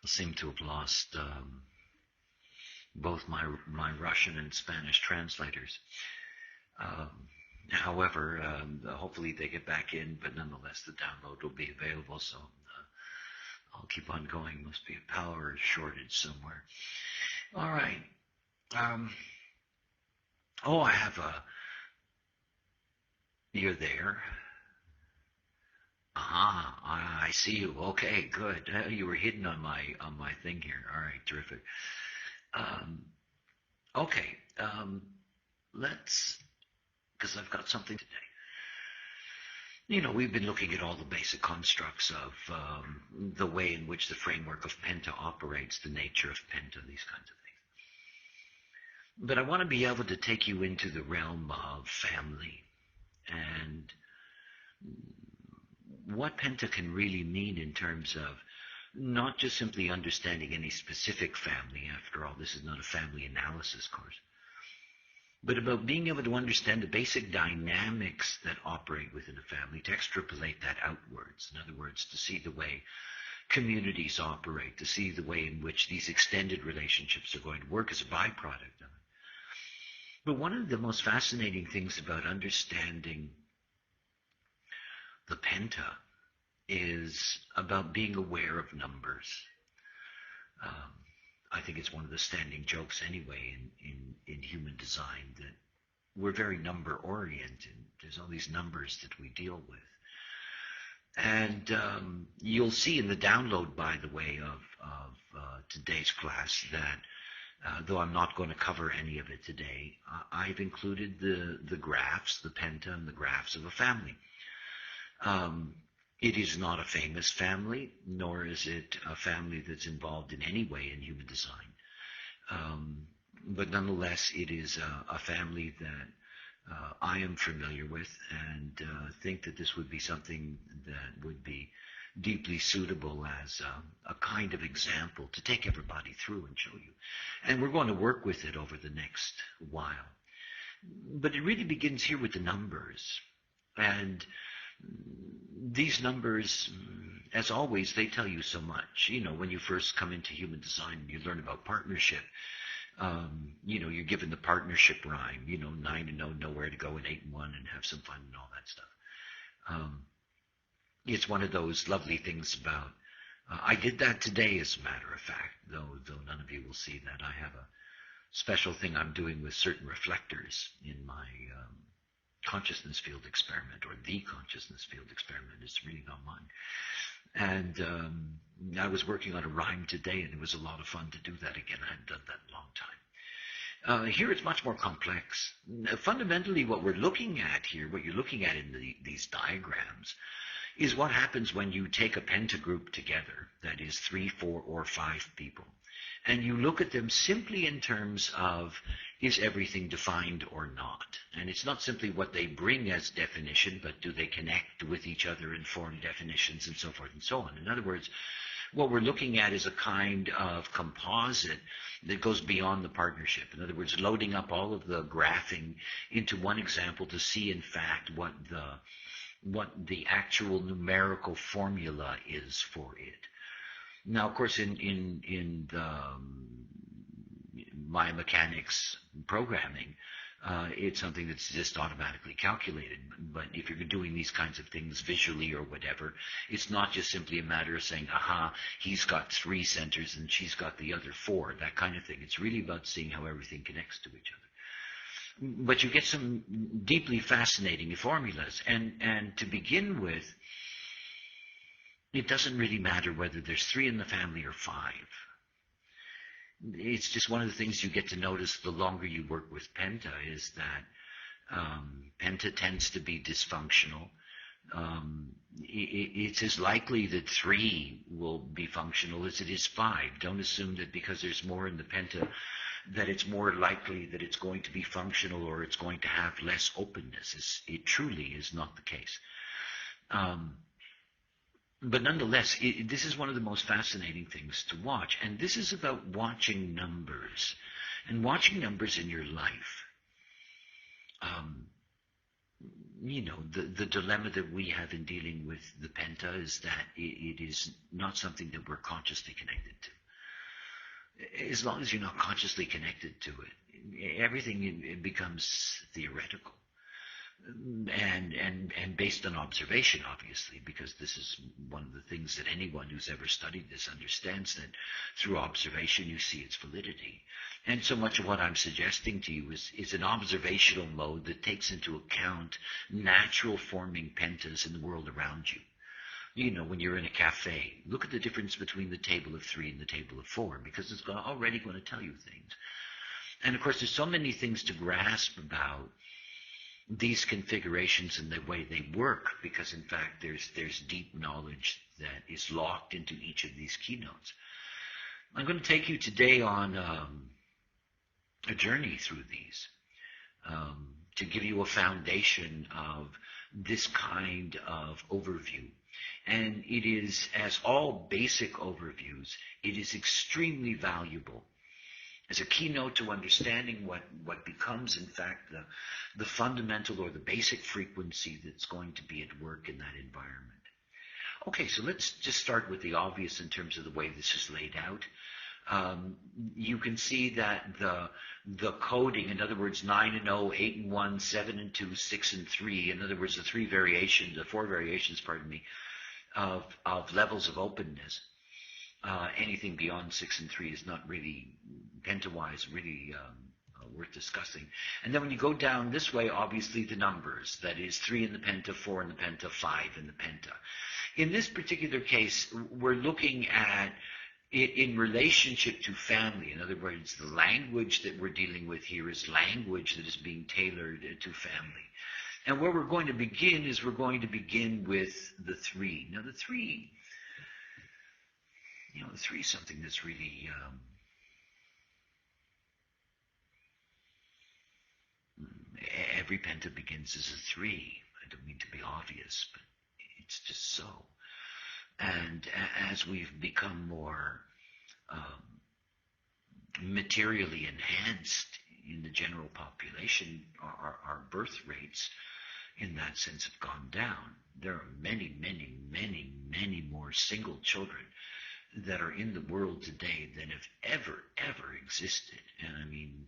seem to have lost both my Russian and Spanish translators. However, hopefully they get back in, but nonetheless the download will be available, so I'll keep on going. Must be a power shortage somewhere. All right. I have a... You're there. I see you. Okay, good. You were hidden on my thing here. All right, terrific. Okay, let's, because I've got something today. You know, we've been looking at all the basic constructs of the way in which the framework of Penta operates, the nature of Penta, these kinds of things. But I want to be able to take you into the realm of family and what Penta can really mean in terms of not just simply understanding any specific family. After all, this is not a family analysis course, but about being able to understand the basic dynamics that operate within a family, to extrapolate that outwards. In other words, to see the way communities operate, to see the way in which these extended relationships are going to work as a byproduct of it. But one of the most fascinating things about understanding the Penta is about being aware of numbers. I think it's one of the standing jokes anyway in human design that we're very number oriented. There's all these numbers that we deal with. And you'll see in the download, by the way, of today's class that though I'm not going to cover any of it today, I've included the graphs, the Penta and the graphs of a family. It is not a famous family, nor is it a family that's involved in any way in human design. But nonetheless, it is a family that I am familiar with, and think that this would be something that would be deeply suitable as a kind of example to take everybody through and show you. And we're going to work with it over the next while. But it really begins here with the numbers. And these numbers, as always, they tell you so much. You know, when you first come into human design, you learn about partnership. You know, you're given the partnership rhyme, 9 and 0, know where to go, and 8 and 1, and have some fun and all that stuff. It's one of those lovely things about, I did that today, as a matter of fact, though none of you will see that. I have a special thing I'm doing with certain reflectors in my consciousness field experiment, or the consciousness field experiment. It's really not mine. And I was working on a rhyme today, and it was a lot of fun to do that again. I hadn't done that in a long time. Here it's much more complex. Fundamentally, what we're looking at here, what you're looking at in these diagrams, is what happens when you take a pentagroup together, that is 3, 4, or 5 people, and you look at them simply in terms of, is everything defined or not? And it's not simply what they bring as definition, but do they connect with each other and form definitions and so forth and so on. In other words, what we're looking at is a kind of composite that goes beyond the partnership. In other words, loading up all of the graphing into one example to see, in fact, what the actual numerical formula is for it. Now, of course, in the biomechanics programming, it's something that's just automatically calculated. But if you're doing these kinds of things visually or whatever, it's not just simply a matter of saying, aha, he's got 3 centers and she's got the other 4, that kind of thing. It's really about seeing how everything connects to each other. But you get some deeply fascinating formulas. And to begin with, it doesn't really matter whether there's 3 in the family or 5. It's just one of the things you get to notice the longer you work with Penta, is that Penta tends to be dysfunctional. It's as likely that 3 will be functional as it is 5. Don't assume that because there's more in the Penta that it's more likely that it's going to be functional or it's going to have less openness. It truly is not the case. But nonetheless, this is one of the most fascinating things to watch. And this is about watching numbers, and watching numbers in your life. the dilemma that we have in dealing with the penta is that it is not something that we're consciously connected to. As long as you're not consciously connected to it, everything it becomes theoretical. And based on observation, obviously, because this is one of the things that anyone who's ever studied this understands, that through observation you see its validity. And so much of what I'm suggesting to you is an observational mode that takes into account natural forming pentas in the world around you. When you're in a cafe, look at the difference between the table of 3 and the table of 4, because it's already going to tell you things. And of course, there's so many things to grasp about these configurations and the way they work, because in fact there's deep knowledge that is locked into each of these keynotes. I'm going to take you today on a journey through these to give you a foundation of this kind of overview. And it is, as all basic overviews, it is extremely valuable as a keynote to understanding what becomes, in fact, the fundamental or the basic frequency that's going to be at work in that environment. Okay, so let's just start with the obvious in terms of the way this is laid out. You can see that the coding, in other words, 9 and 0, 8 and 1, 7 and 2, 6 and 3, in other words, the 4 variations, of levels of openness. Anything beyond 6 and 3 is not really, penta-wise, really worth discussing. And then when you go down this way, obviously the numbers, that is 3 in the penta, 4 in the penta, 5 in the penta. In this particular case, we're looking at it in relationship to family. In other words, the language that we're dealing with here is language that is being tailored to family. And where we're going to begin is we're going to begin with the 3. Now the 3... the 3 is something that's really every penta begins as a 3. I don't mean to be obvious, but it's just so. And as we've become more materially enhanced in the general population, our birth rates in that sense have gone down. There are many, many, many, many more single children that are in the world today than have ever existed. And I mean,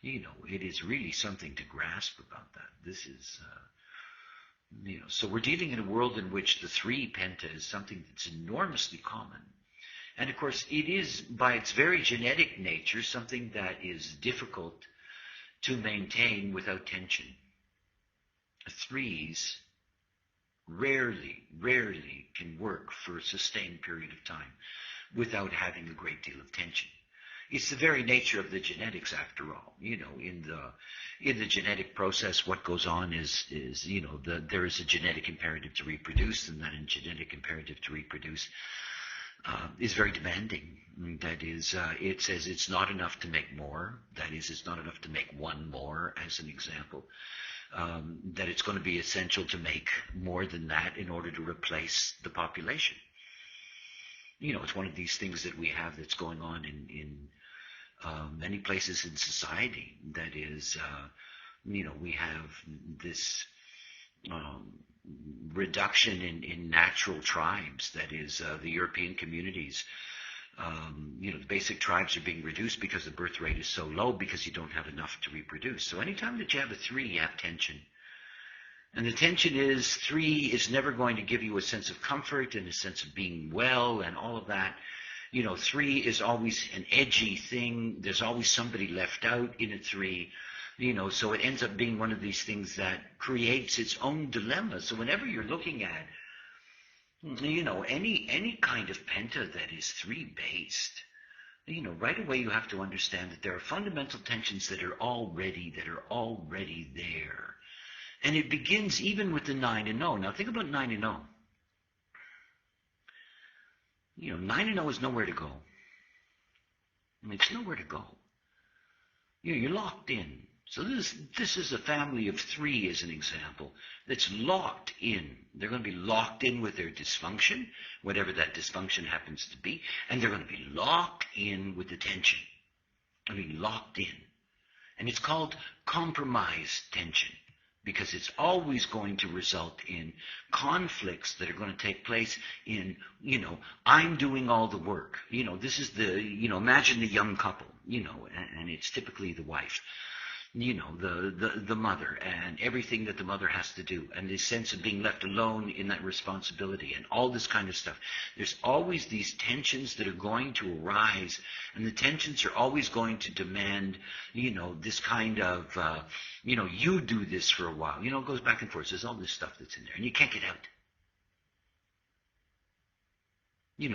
it is really something to grasp about that. This is, so we're dealing in a world in which the 3 penta is something that's enormously common. And of course, it is, by its very genetic nature, something that is difficult to maintain without tension. 3s rarely can work for a sustained period of time without having a great deal of tension. It's the very nature of the genetics, after all. In the genetic process, what goes on is there is a genetic imperative to reproduce, and that genetic imperative to reproduce is very demanding. That is, it says it's not enough to make more. That is, it's not enough to make one more, as an example. That it's going to be essential to make more than that in order to replace the population. It's one of these things that we have that's going on in many places in society. That is, we have this reduction in natural tribes. That is, the European communities. The basic tribes are being reduced because the birth rate is so low because you don't have enough to reproduce. So anytime that you have a 3, you have tension. And the tension is 3 is never going to give you a sense of comfort and a sense of being well and all of that. 3 is always an edgy thing. There's always somebody left out in a 3. So it ends up being one of these things that creates its own dilemma. So whenever you're looking at any kind of penta that is 3-based, right away you have to understand that there are fundamental tensions that are already there. And it begins even with the 9 and 0. Now think about 9 and 0. 9 and 0 is nowhere to go. It's nowhere to go. You're locked in. So this is a family of 3, as an example, that's locked in. They're going to be locked in with their dysfunction, whatever that dysfunction happens to be, and they're going to be locked in with the tension. Locked in. And it's called compromise tension. because it's always going to result in conflicts that are going to take place in, I'm doing all the work. This is imagine the young couple, and it's typically the wife, the mother, and everything that the mother has to do, and this sense of being left alone in that responsibility, and all this kind of stuff. There's always these tensions that are going to arise, and the tensions are always going to demand, this kind of, you do this for a while. It goes back and forth. There's all this stuff that's in there, and you can't get out.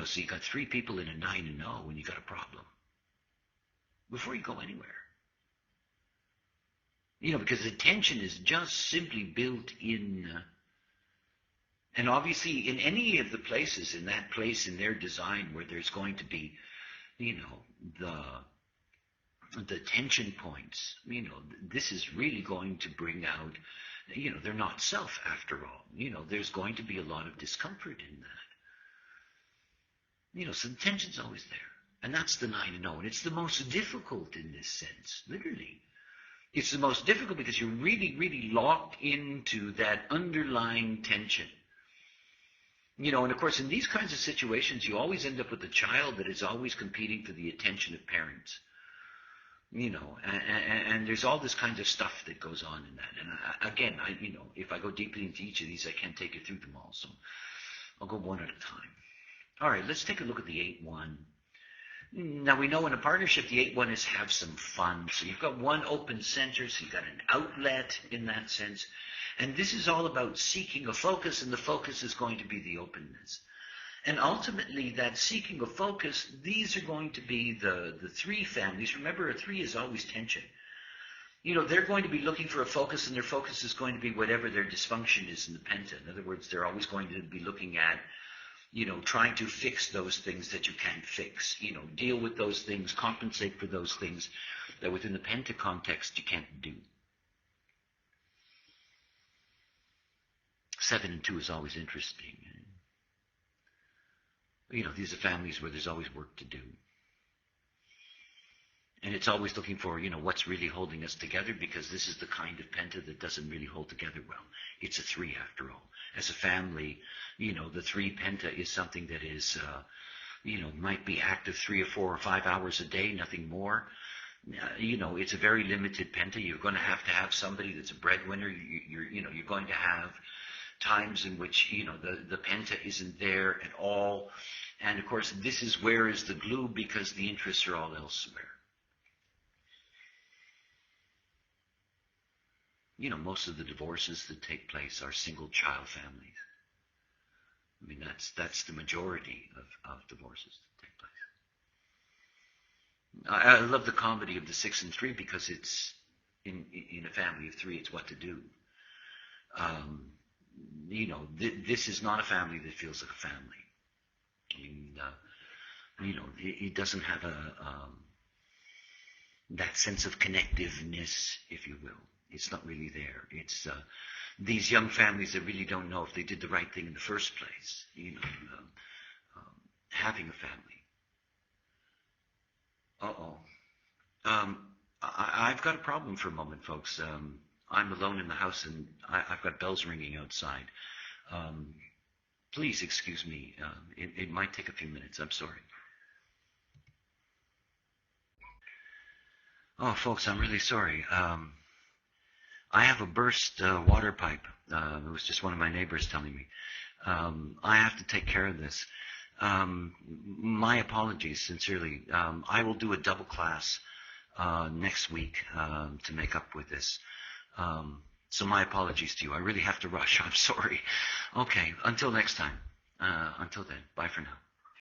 So you got 3 people in a 9-0 when you got a problem before you go anywhere. Because the tension is just simply built in, and obviously in any of the places, in that place in their design where there's going to be, the tension points, this is really going to bring out, they're not self after all. There's going to be a lot of discomfort in that. So the tension's always there. And that's the 9-0. And it's the most difficult in this sense, literally. It's the most difficult because you're really, really locked into that underlying tension. And of course, in these kinds of situations, you always end up with a child that is always competing for the attention of parents. And there's all this kind of stuff that goes on in that. And again, if I go deeply into each of these, I can't take you through them all. So I'll go one at a time. All right, let's take a look at the 8-1. Now, we know in a partnership, the 8-1 is have some fun. So you've got one open center, so you've got an outlet in that sense. And this is all about seeking a focus, and the focus is going to be the openness. And ultimately, that seeking a focus, these are going to be the 3 families. Remember, a 3 is always tension. They're going to be looking for a focus, and their focus is going to be whatever their dysfunction is in the penta. In other words, they're always going to be looking at trying to fix those things that you can't fix, deal with those things, compensate for those things that within the penta context you can't do. 7 and 2 is always interesting. These are families where there's always work to do. And it's always looking for, what's really holding us together, because this is the kind of penta that doesn't really hold together well. It's a 3 after all. As a family, the 3 penta is something that is, might be active 3 or 4 or 5 hours a day, nothing more. It's a very limited penta. You're going to have somebody that's a breadwinner. You're going to have times in which, the penta isn't there at all. And of course, this is where is the glue, because the interests are all elsewhere. Most of the divorces that take place are single child families. I mean, that's the majority of divorces that take place. I love the comedy of the 6 and 3 because it's in a family of 3, it's what to do. This is not a family that feels like a family. I mean, it doesn't have that sense of connectiveness, if you will. It's not really there. It's these young families that really don't know if they did the right thing in the first place. Having a family. I've got a problem for a moment, folks. I'm alone in the house, and I've got bells ringing outside. Please excuse me. It might take a few minutes. I'm sorry. Oh, folks, I'm really sorry. I have a burst water pipe. It was just one of my neighbors telling me. I have to take care of this. My apologies, sincerely. I will do a double class next week to make up with this. So my apologies to you. I really have to rush. I'm sorry. Okay, until next time. Until then, bye for now.